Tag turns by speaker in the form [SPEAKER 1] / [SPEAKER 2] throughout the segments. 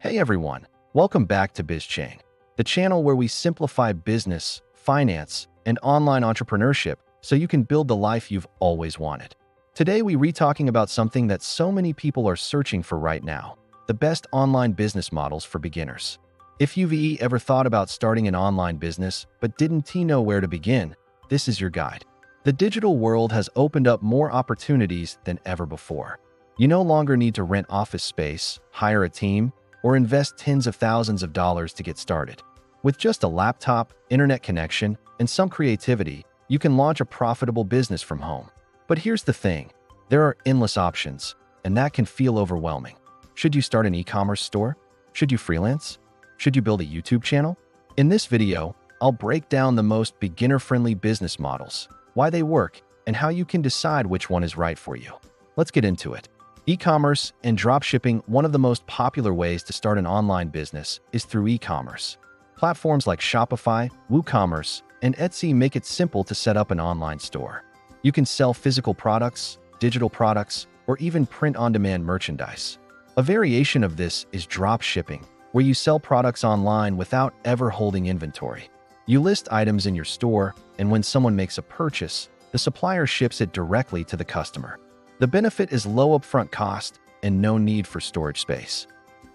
[SPEAKER 1] Hey everyone, welcome back to BizChain, the channel where we simplify business, finance, and online entrepreneurship so you can build the life you've always wanted. Today we're talking about something that so many people are searching for right now, the best online business models for beginners. If you've ever thought about starting an online business but didn't know where to begin, this is your guide. The digital world has opened up more opportunities than ever before. You no longer need to rent office space, hire a team, or invest tens of thousands of dollars to get started. With just a laptop, internet connection, and some creativity, you can launch a profitable business from home. But here's the thing, there are endless options, and that can feel overwhelming. Should you start an e-commerce store? Should you freelance? Should you build a YouTube channel? In this video, I'll break down the most beginner-friendly business models, why they work, and how you can decide which one is right for you. Let's get into it. E-commerce and dropshipping. One of the most popular ways to start an online business is through e-commerce. Platforms like Shopify, WooCommerce, and Etsy make it simple to set up an online store. You can sell physical products, digital products, or even print-on-demand merchandise. A variation of this is dropshipping, where you sell products online without ever holding inventory. You list items in your store, and when someone makes a purchase, the supplier ships it directly to the customer. The benefit is low upfront cost and no need for storage space.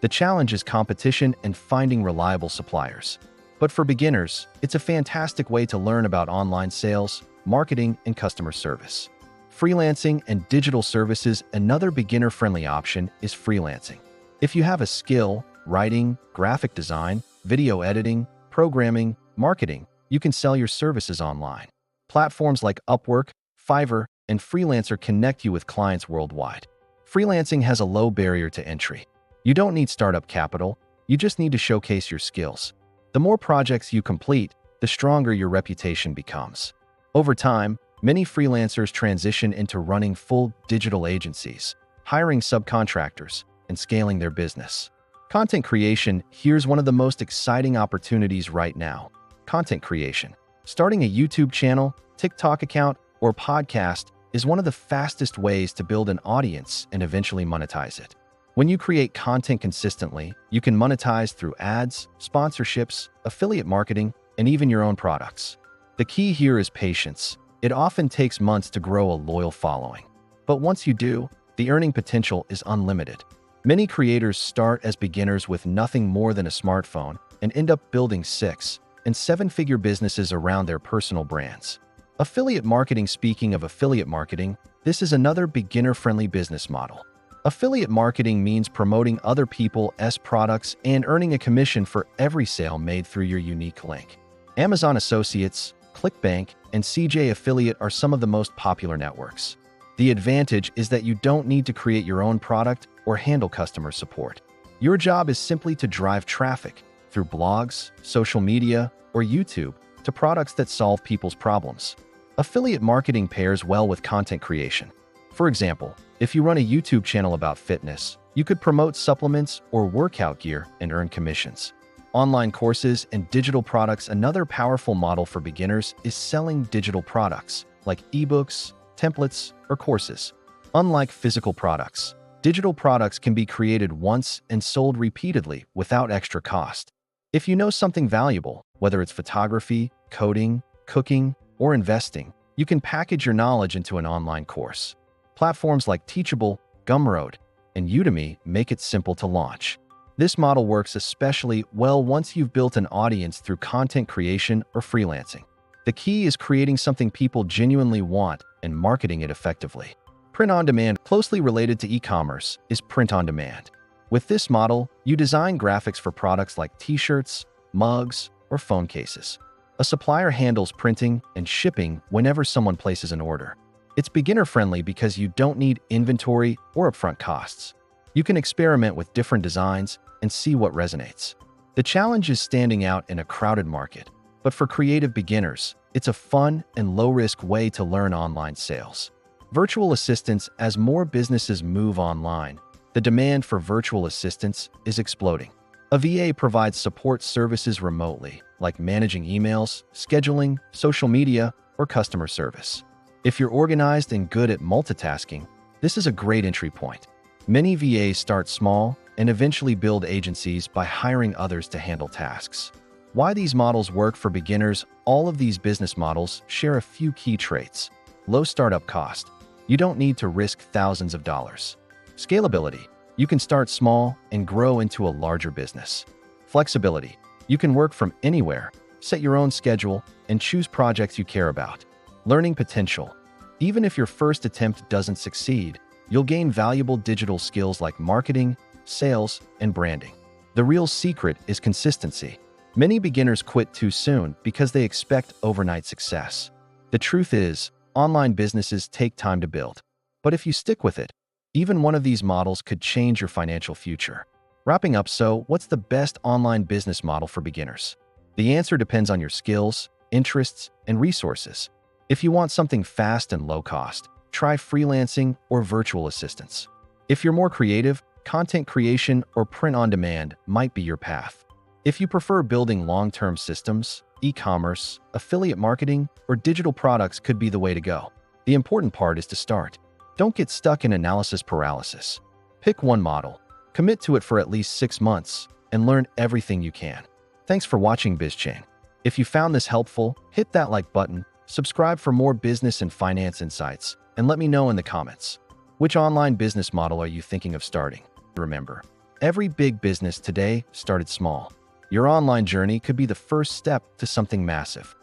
[SPEAKER 1] The challenge is competition and finding reliable suppliers. But for beginners, it's a fantastic way to learn about online sales, marketing, and customer service. Freelancing and digital services. Another beginner-friendly option is freelancing. If you have a skill, writing, graphic design, video editing, programming, marketing, you can sell your services online. Platforms like Upwork, Fiverr, and Freelancer connect you with clients worldwide. Freelancing has a low barrier to entry. You don't need startup capital, you just need to showcase your skills. The more projects you complete, the stronger your reputation becomes. Over time, many freelancers transition into running full digital agencies, hiring subcontractors, and scaling their business. Content creation. Here's one of the most exciting opportunities right now. Content creation. Starting a YouTube channel, TikTok account, or podcast is one of the fastest ways to build an audience and eventually monetize it. When you create content consistently, you can monetize through ads, sponsorships, affiliate marketing, and even your own products. The key here is patience. It often takes months to grow a loyal following. But once you do, the earning potential is unlimited. Many creators start as beginners with nothing more than a smartphone and end up building 6- and 7-figure businesses around their personal brands. Affiliate marketing. Speaking of affiliate marketing, this is another beginner-friendly business model. Affiliate marketing means promoting other people's products and earning a commission for every sale made through your unique link. Amazon Associates, ClickBank, and CJ Affiliate are some of the most popular networks. The advantage is that you don't need to create your own product or handle customer support. Your job is simply to drive traffic through blogs, social media, or YouTube to products that solve people's problems. Affiliate marketing pairs well with content creation. For example, if you run a YouTube channel about fitness, you could promote supplements or workout gear and earn commissions. Online courses and digital products. Another powerful model for beginners is selling digital products like ebooks, templates, or courses. Unlike physical products, digital products can be created once and sold repeatedly without extra cost. If you know something valuable, whether it's photography, coding, cooking, or investing, you can package your knowledge into an online course. Platforms like Teachable, Gumroad, and Udemy make it simple to launch. This model works especially well once you've built an audience through content creation or freelancing. The key is creating something people genuinely want and marketing it effectively. Print-on-demand. Closely related to e-commerce is print-on-demand. With this model, you design graphics for products like t-shirts, mugs, or phone cases. A supplier handles printing and shipping whenever someone places an order. It's beginner-friendly because you don't need inventory or upfront costs. You can experiment with different designs and see what resonates. The challenge is standing out in a crowded market, but for creative beginners, it's a fun and low-risk way to learn online sales. Virtual assistants. As more businesses move online, the demand for virtual assistants is exploding. A VA provides support services remotely, like managing emails, scheduling, social media, or customer service. If you're organized and good at multitasking, this is a great entry point. Many VAs start small and eventually build agencies by hiring others to handle tasks. Why these models work for beginners? All of these business models share a few key traits. Low startup cost. You don't need to risk thousands of dollars. Scalability. You can start small and grow into a larger business. Flexibility. You can work from anywhere, set your own schedule, and choose projects you care about. Learning potential. Even if your first attempt doesn't succeed, you'll gain valuable digital skills like marketing, sales, and branding. The real secret is consistency. Many beginners quit too soon because they expect overnight success. The truth is, online businesses take time to build. But if you stick with it, even one of these models could change your financial future. Wrapping up, so what's the best online business model for beginners? The answer depends on your skills, interests, and resources. If you want something fast and low cost, try freelancing or virtual assistants. If you're more creative, content creation or print on demand might be your path. If you prefer building long-term systems, e-commerce, affiliate marketing, or digital products could be the way to go. The important part is to start. Don't get stuck in analysis paralysis. Pick one model, commit to it for at least 6 months, and learn everything you can. Thanks for watching BizChain. If you found this helpful, hit that like button, subscribe for more business and finance insights, and let me know in the comments. Which online business model are you thinking of starting? Remember, every big business today started small. Your online journey could be the first step to something massive.